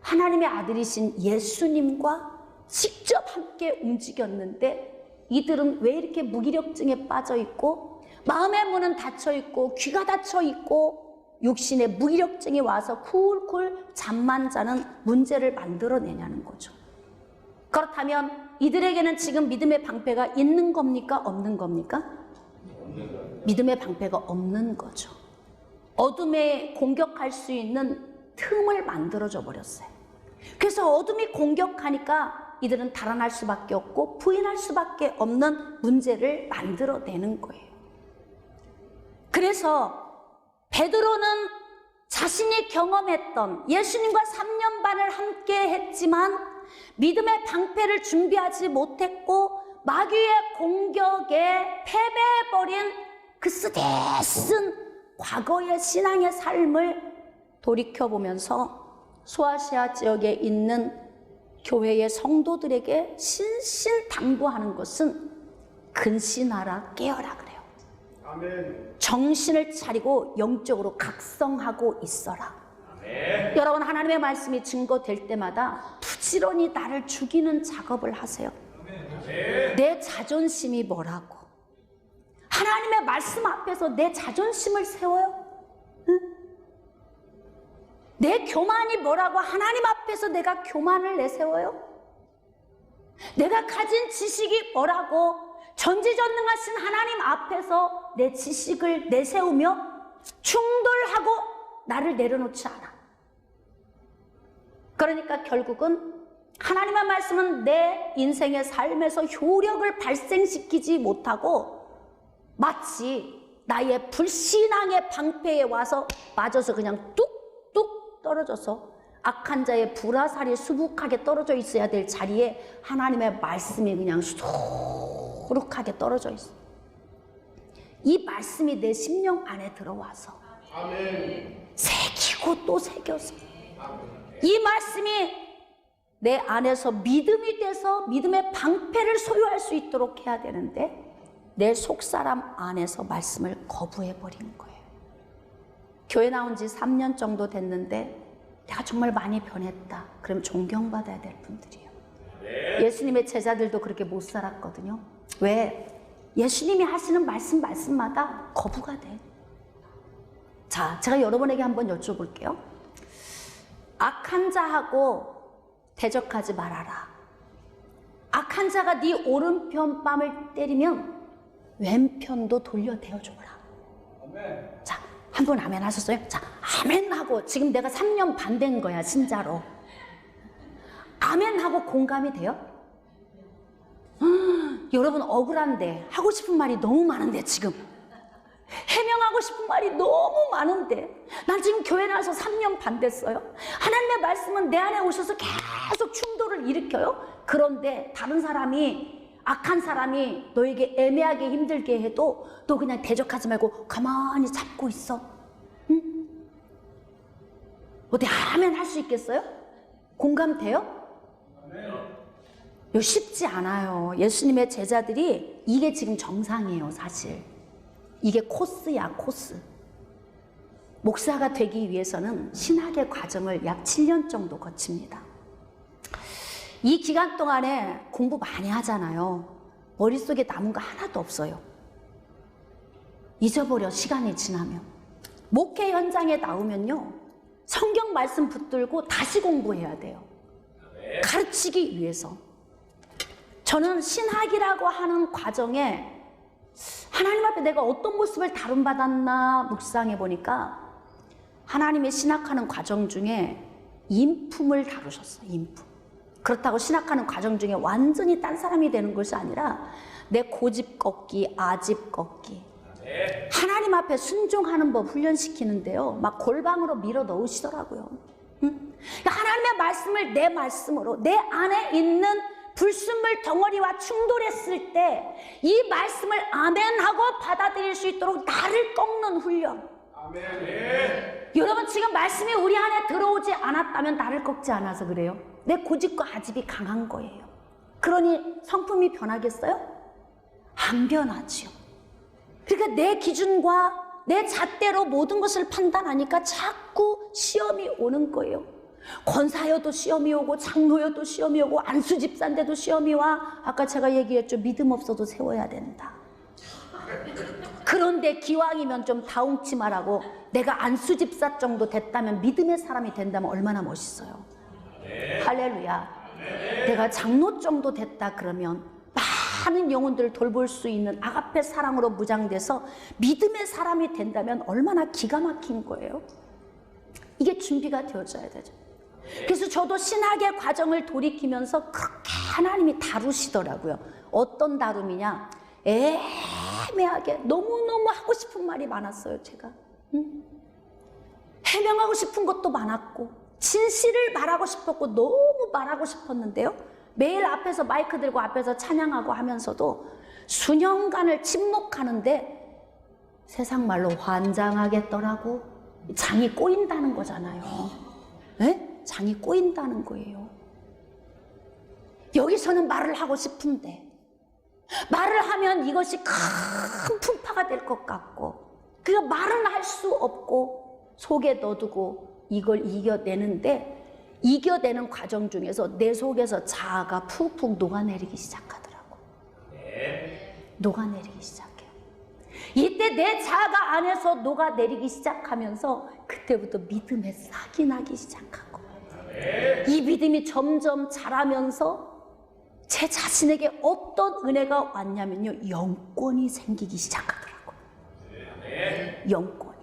하나님의 아들이신 예수님과 직접 함께 움직였는데 이들은 왜 이렇게 무기력증에 빠져 있고, 마음의 문은 닫혀 있고, 귀가 닫혀 있고, 육신의 무기력증이 와서 쿨쿨 잠만 자는 문제를 만들어내냐는 거죠. 그렇다면 이들에게는 지금 믿음의 방패가 있는 겁니까? 없는 겁니까? 믿음의 방패가 없는 거죠. 어둠에 공격할 수 있는 틈을 만들어줘 버렸어요. 그래서 어둠이 공격하니까 이들은 달아날 수밖에 없고 부인할 수밖에 없는 문제를 만들어내는 거예요. 그래서 베드로는 자신이 경험했던 예수님과 3년 반을 함께 했지만 믿음의 방패를 준비하지 못했고 마귀의 공격에 패배해버린 그 쓰디쓴 과거의 신앙의 삶을 돌이켜보면서 소아시아 지역에 있는 교회의 성도들에게 신신당부하는 것은 근신하라, 깨어라 그래요. 아멘. 정신을 차리고 영적으로 각성하고 있어라. 아멘. 여러분, 하나님의 말씀이 증거될 때마다 부지런히 나를 죽이는 작업을 하세요. 아멘. 내 자존심이 뭐라고, 하나님의 말씀 앞에서 내 자존심을 세워요? 응? 내 교만이 뭐라고 하나님 앞에서 내가 교만을 내세워요? 내가 가진 지식이 뭐라고 전지전능하신 하나님 앞에서 내 지식을 내세우며 충돌하고 나를 내려놓지 않아. 그러니까 결국은 하나님의 말씀은 내 인생의 삶에서 효력을 발생시키지 못하고 마치 나의 불신앙의 방패에 와서 맞아서 그냥 뚝뚝 떨어져서 악한 자의 불화살이 수북하게 떨어져 있어야 될 자리에 하나님의 말씀이 그냥 수룩하게 떨어져 있어. 이 말씀이 내 심령 안에 들어와서 아멘. 새기고 또 새겨서 이 말씀이 내 안에서 믿음이 돼서 믿음의 방패를 소유할 수 있도록 해야 되는데 내 속사람 안에서 말씀을 거부해버린 거예요. 교회 나온 지 3년 정도 됐는데 내가 정말 많이 변했다. 그럼 존경받아야 될 분들이에요. 예수님의 제자들도 그렇게 못 살았거든요. 왜? 예수님이 하시는 말씀마다 거부가 돼. 자, 제가 여러분에게 한번 여쭤볼게요. 악한 자하고 대적하지 말아라. 악한 자가 네 오른편 뺨을 때리면 왼편도 돌려 대어줘라. 아멘. 자, 한 분 아멘 하셨어요? 자, 아멘 하고 지금 내가 3년 반 된 거야, 진짜로. 아멘 하고 공감이 돼요? 여러분 억울한데 하고 싶은 말이 너무 많은데 지금 해명하고 싶은 말이 너무 많은데 난 지금 교회 나와서 3년 반 됐어요. 하나님의 말씀은 내 안에 오셔서 계속 충돌을 일으켜요. 그런데 다른 사람이 악한 사람이 너에게 애매하게 힘들게 해도 너 그냥 대적하지 말고 가만히 잡고 있어. 응? 어디 아멘 할 수 있겠어요? 공감돼요? 이거 쉽지 않아요. 예수님의 제자들이 이게 지금 정상이에요, 사실. 이게 코스야, 코스. 목사가 되기 위해서는 신학의 과정을 약 7년 정도 거칩니다. 이 기간 동안에 공부 많이 하잖아요. 머릿속에 남은 거 하나도 없어요. 잊어버려, 시간이 지나면. 목회 현장에 나오면요, 성경 말씀 붙들고 다시 공부해야 돼요. 가르치기 위해서. 저는 신학이라고 하는 과정에 하나님 앞에 내가 어떤 모습을 다룬받았나 묵상해 보니까 하나님의 신학하는 과정 중에 인품을 다루셨어요. 인품. 그렇다고 신학하는 과정 중에 완전히 딴 사람이 되는 것이 아니라 내 고집 꺾기, 아집 꺾기, 하나님 앞에 순종하는 법 훈련시키는데요, 막 골방으로 밀어 넣으시더라고요. 응? 하나님의 말씀을 내 말씀으로 내 안에 있는 불순물 덩어리와 충돌했을 때 이 말씀을 아멘하고 받아들일 수 있도록 나를 꺾는 훈련. 아멘. 여러분 지금 말씀이 우리 안에 들어오지 않았다면 나를 꺾지 않아서 그래요. 내 고집과 아집이 강한 거예요. 그러니 성품이 변하겠어요? 안 변하지요. 그러니까 내 기준과 내 잣대로 모든 것을 판단하니까 자꾸 시험이 오는 거예요. 권사여도 시험이 오고 장로여도 시험이 오고 안수 집사인데도 시험이 와. 아까 제가 얘기했죠. 믿음 없어도 세워야 된다. 그런데 기왕이면 좀 다홍치마라고 내가 안수 집사 정도 됐다면 믿음의 사람이 된다면 얼마나 멋있어요. 할렐루야. 내가 장로 정도 됐다 그러면 많은 영혼들을 돌볼 수 있는 아가페 사랑으로 무장돼서 믿음의 사람이 된다면 얼마나 기가 막힌 거예요. 이게 준비가 되어져야 되죠. 그래서 저도 신학의 과정을 돌이키면서 그렇게 하나님이 다루시더라고요. 어떤 다룸이냐, 애매하게 너무너무 하고 싶은 말이 많았어요. 제가 해명하고 싶은 것도 많았고 진실을 말하고 싶었고 너무 말하고 싶었는데요, 매일 앞에서 마이크 들고 앞에서 찬양하고 하면서도 수년간을 침묵하는데 세상 말로 환장하겠더라고. 장이 꼬인다는 거잖아요. 에? 장이 꼬인다는 거예요. 여기서는 말을 하고 싶은데 말을 하면 이것이 큰 풍파가 될 것 같고, 그러니까 말은 할 수 없고 속에 넣어두고 이걸 이겨내는데, 이겨내는 과정 중에서 내 속에서 자아가 푹푹 녹아내리기 시작하더라고. 녹아내리기 시작해요. 이 이때 내 자아가 안에서 녹아내리기 시작하면서 그때부터 믿음의 싹이 나기 시작하고 이 믿음이 점점 자라면서 제 자신에게 어떤 은혜가 왔냐면요, 영권이 생기기 시작하더라고요. 영권이.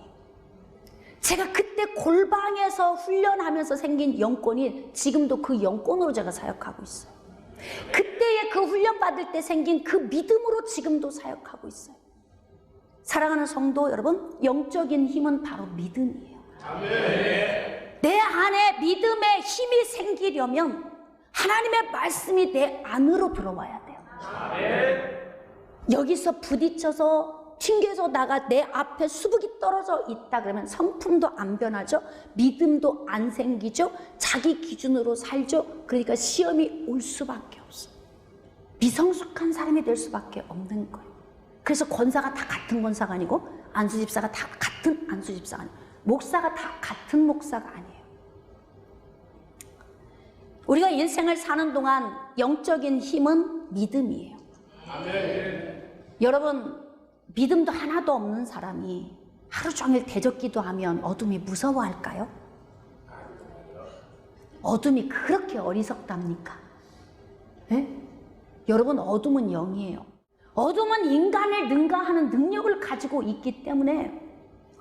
제가 그때 골방에서 훈련하면서 생긴 영권이 지금도 그 영권으로 제가 사역하고 있어요. 그때의 그 훈련 받을 때 생긴 그 믿음으로 지금도 사역하고 있어요. 사랑하는 성도 여러분, 영적인 힘은 바로 믿음이에요. 내 안에 믿음의 힘이 생기려면 하나님의 말씀이 내 안으로 들어와야 돼요. 여기서 부딪혀서 튕겨서 나가 내 앞에 수북이 떨어져 있다 그러면 성품도 안 변하죠. 믿음도 안 생기죠. 자기 기준으로 살죠. 그러니까 시험이 올 수밖에 없어요. 미성숙한 사람이 될 수밖에 없는 거예요. 그래서 권사가 다 같은 권사가 아니고 안수집사가 다 같은 안수집사가 아니에요. 목사가 다 같은 목사가 아니에요. 우리가 인생을 사는 동안 영적인 힘은 믿음이에요. 여러분, 믿음도 하나도 없는 사람이 하루 종일 대적기도 하면 어둠이 무서워할까요? 어둠이 그렇게 어리석답니까? 네? 여러분, 어둠은 영이에요. 어둠은 인간을 능가하는 능력을 가지고 있기 때문에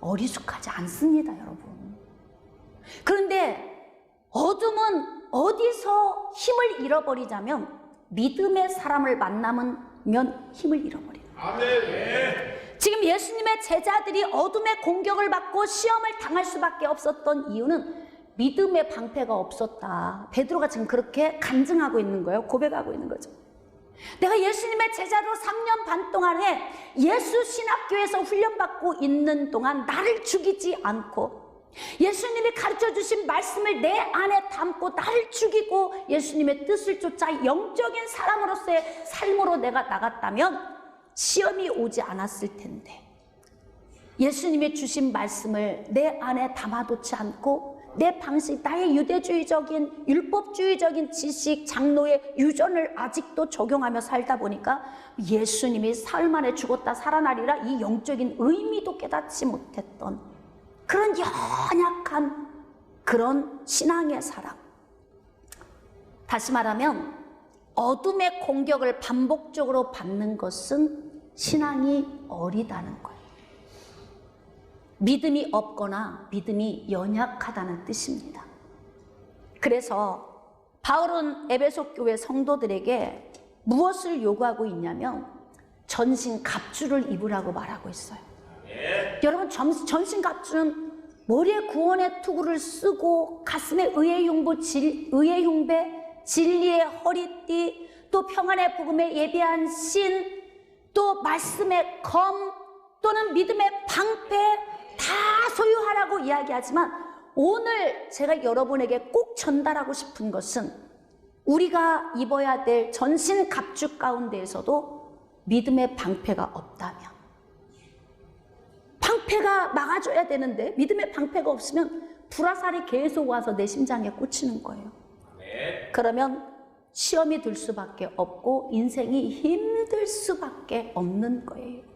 어리숙하지 않습니다, 여러분. 그런데 어둠은 어디서 힘을 잃어버리자면 믿음의 사람을 만나면 힘을 잃어버려요. 지금 예수님의 제자들이 어둠의 공격을 받고 시험을 당할 수밖에 없었던 이유는 믿음의 방패가 없었다. 베드로가 지금 그렇게 간증하고 있는 거예요. 고백하고 있는 거죠. 내가 예수님의 제자로 3년 반 동안에 예수 신학교에서 훈련받고 있는 동안 나를 죽이지 않고 예수님이 가르쳐 주신 말씀을 내 안에 담고 나를 죽이고 예수님의 뜻을 쫓아 영적인 사람으로서의 삶으로 내가 나갔다면 시험이 오지 않았을 텐데 예수님이 주신 말씀을 내 안에 담아놓지 않고 내 방식, 나의 유대주의적인 율법주의적인 지식, 장로의 유전을 아직도 적용하며 살다 보니까 예수님이 사흘 만에 죽었다 살아나리라 이 영적인 의미도 깨닫지 못했던 그런 연약한 그런 신앙의 사람. 다시 말하면 어둠의 공격을 반복적으로 받는 것은 신앙이 어리다는 거예요. 믿음이 없거나 믿음이 연약하다는 뜻입니다. 그래서 바울은 에베소 교회 성도들에게 무엇을 요구하고 있냐면 전신 갑주를 입으라고 말하고 있어요. 여러분, 전신 갑주는 머리에 구원의 투구를 쓰고 가슴에 의의 흉배, 진리의 허리띠, 또 평안의 복음에 예비한 신, 또 말씀의 검 또는 믿음의 방패 다 소유하라고 이야기하지만 오늘 제가 여러분에게 꼭 전달하고 싶은 것은 우리가 입어야 될 전신 갑주 가운데에서도 믿음의 방패가 없다면 방패가 막아줘야 되는데 믿음의 방패가 없으면 불화살이 계속 와서 내 심장에 꽂히는 거예요. 그러면 시험이 들 수밖에 없고 인생이 힘들 수밖에 없는 거예요.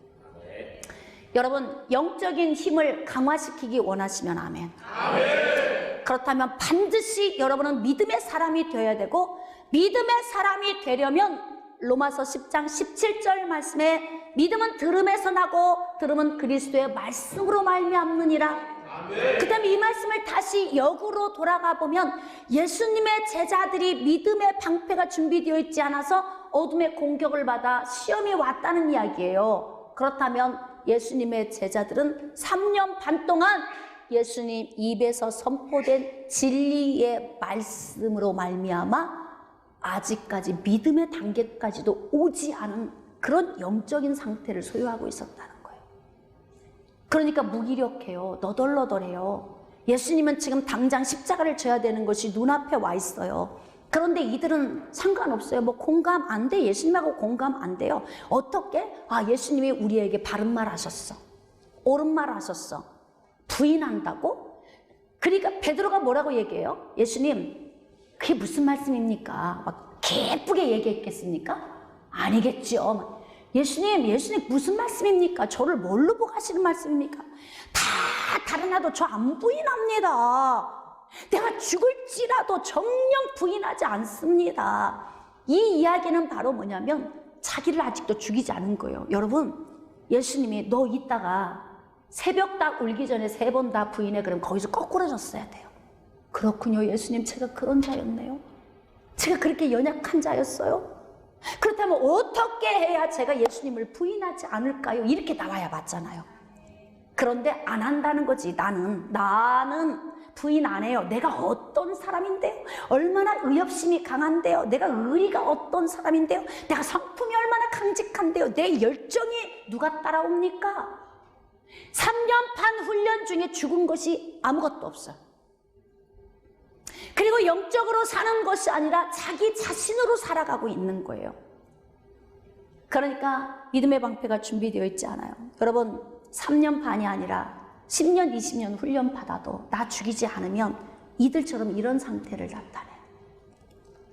여러분, 영적인 힘을 강화시키기 원하시면 아멘. 그렇다면 반드시 여러분은 믿음의 사람이 되어야 되고 믿음의 사람이 되려면 로마서 10장 17절 말씀에 믿음은 들음에서 나고 들음은 그리스도의 말씀으로 말미암느니라. 그 다음에 이 말씀을 다시 역으로 돌아가 보면 예수님의 제자들이 믿음의 방패가 준비되어 있지 않아서 어둠의 공격을 받아 시험이 왔다는 이야기예요. 그렇다면 예수님의 제자들은 3년 반 동안 예수님 입에서 선포된 진리의 말씀으로 말미암아 아직까지 믿음의 단계까지도 오지 않은 그런 영적인 상태를 소유하고 있었다는 거예요. 그러니까 무기력해요. 너덜너덜해요. 예수님은 지금 당장 십자가를 져야 되는 것이 눈앞에 와 있어요. 그런데 이들은 상관없어요. 뭐 공감 안 돼. 예수님하고 공감 안 돼요. 어떻게? 예수님이 우리에게 바른 말 하셨어. 옳은 말 하셨어. 부인한다고? 그러니까 베드로가 뭐라고 얘기해요? 예수님, 그게 무슨 말씀입니까? 막 예쁘게 얘기했겠습니까? 아니겠죠. 예수님 무슨 말씀입니까? 저를 뭘로 보고 하시는 말씀입니까? 다 다른 아도 저 안 부인합니다. 내가 죽을지라도 정녕 부인하지 않습니다. 이 이야기는 바로 뭐냐면 자기를 아직도 죽이지 않은 거예요. 여러분, 예수님이 너 이따가 새벽 딱 울기 전에 3번 다 부인해, 그럼 거기서 거꾸러졌어야 돼요. 그렇군요. 예수님, 제가 그런 자였네요. 제가 그렇게 연약한 자였어요. 그렇다면 어떻게 해야 제가 예수님을 부인하지 않을까요? 이렇게 나와야 맞잖아요. 그런데 안 한다는 거지. 나는 부인 안 해요. 내가 어떤 사람인데요? 얼마나 의협심이 강한데요? 내가 의리가 어떤 사람인데요? 내가 성품이 얼마나 강직한데요? 내 열정이 누가 따라옵니까? 3년 반 훈련 중에 죽은 것이 아무것도 없어요. 그리고 영적으로 사는 것이 아니라 자기 자신으로 살아가고 있는 거예요. 그러니까 믿음의 방패가 준비되어 있지 않아요. 여러분, 3년 반이 아니라 10년, 20년 훈련 받아도 나 죽이지 않으면 이들처럼 이런 상태를 나타내요.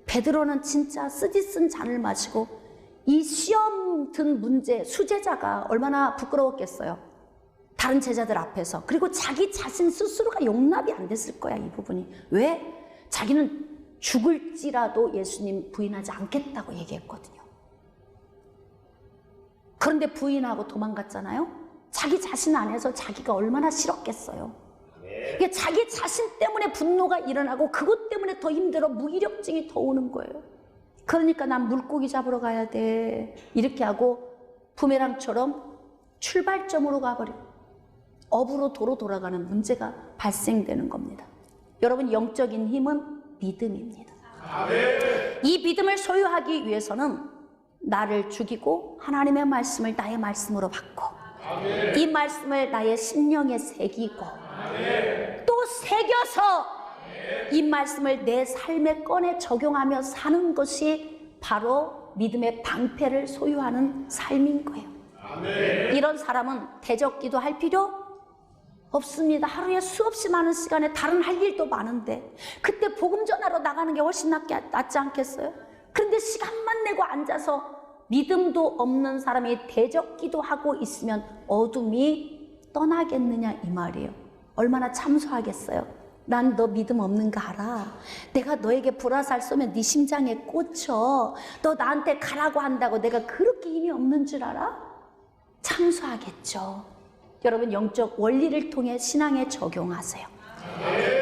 베드로는 진짜 쓰디쓴 잔을 마시고 이 시험 든 문제, 수제자가 얼마나 부끄러웠겠어요. 다른 제자들 앞에서. 그리고 자기 자신 스스로가 용납이 안 됐을 거야, 이 부분이. 왜? 자기는 죽을지라도 예수님 부인하지 않겠다고 얘기했거든요. 그런데 부인하고 도망갔잖아요. 자기 자신 안에서 자기가 얼마나 싫었겠어요. 그러니까 자기 자신 때문에 분노가 일어나고 그것 때문에 더 힘들어, 무기력증이 더 오는 거예요. 그러니까 난 물고기 잡으러 가야 돼, 이렇게 하고 부메랑처럼 출발점으로 가버려 업으로 도로 돌아가는 문제가 발생되는 겁니다. 여러분, 영적인 힘은 믿음입니다. 이 믿음을 소유하기 위해서는 나를 죽이고 하나님의 말씀을 나의 말씀으로 바꿔 이 말씀을 나의 심령에 새기고 또 새겨서 이 말씀을 내 삶에 꺼내 적용하며 사는 것이 바로 믿음의 방패를 소유하는 삶인 거예요. 이런 사람은 대적기도 할 필요 없습니다. 하루에 수없이 많은 시간에 다른 할 일도 많은데 그때 복음 전하러 나가는 게 훨씬 낫지 않겠어요? 그런데 시간만 내고 앉아서 믿음도 없는 사람이 대적기도 하고 있으면 어둠이 떠나겠느냐 이 말이에요. 얼마나 참소하겠어요. 난 너 믿음 없는 거 알아. 내가 너에게 불화살 쏘면 네 심장에 꽂혀. 너 나한테 가라고 한다고 내가 그렇게 힘이 없는 줄 알아? 참소하겠죠. 여러분, 영적 원리를 통해 신앙에 적용하세요.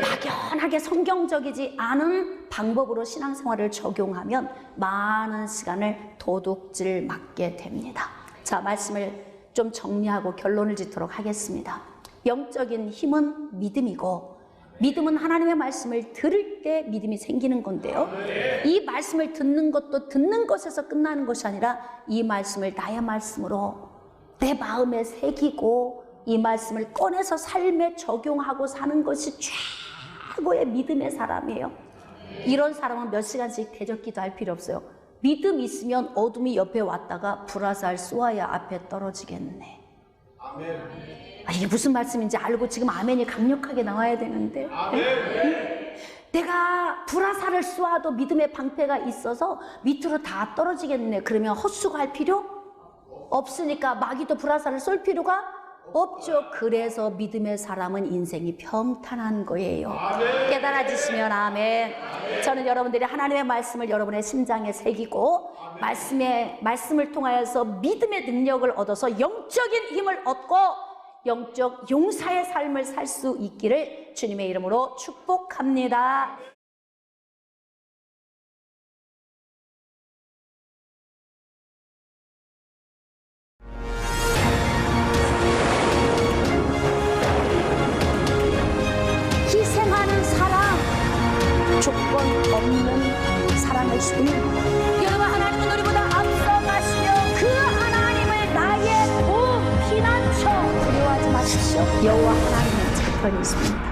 막연하게 성경적이지 않은 방법으로 신앙생활을 적용하면 많은 시간을 도둑질 맞게 됩니다. 자, 말씀을 좀 정리하고 결론을 짓도록 하겠습니다. 영적인 힘은 믿음이고, 믿음은 하나님의 말씀을 들을 때 믿음이 생기는 건데요. 이 말씀을 듣는 것도 듣는 것에서 끝나는 것이 아니라 이 말씀을 나의 말씀으로 내 마음에 새기고 이 말씀을 꺼내서 삶에 적용하고 사는 것이 최고의 믿음의 사람이에요. 이런 사람은 몇 시간씩 대적기도 할 필요 없어요. 믿음 있으면 어둠이 옆에 왔다가 불화살 쏘아야 앞에 떨어지겠네. 아멘. 이게 무슨 말씀인지 알고 지금 아멘이 강력하게 나와야 되는데. 아멘. 내가 불화살을 쏘아도 믿음의 방패가 있어서 밑으로 다 떨어지겠네. 그러면 헛수고할 필요 없으니까 마귀도 불화살을 쏠 필요가 없죠. 그래서 믿음의 사람은 인생이 평탄한 거예요. 아멘. 깨달아지시면 아멘. 아멘. 저는 여러분들이 하나님의 말씀을 여러분의 심장에 새기고 말씀을 통하여서 믿음의 능력을 얻어서 영적인 힘을 얻고 영적 용사의 삶을 살 수 있기를 주님의 이름으로 축복합니다. 희생하는 사랑, 조건 없는 사랑을 주는 여러분, 하나님은 우리보다 앞서가시며 그 하나님을 나의 피난처 두려워하지 마십시오. 여호와 하나님은 제 편이 있습니다.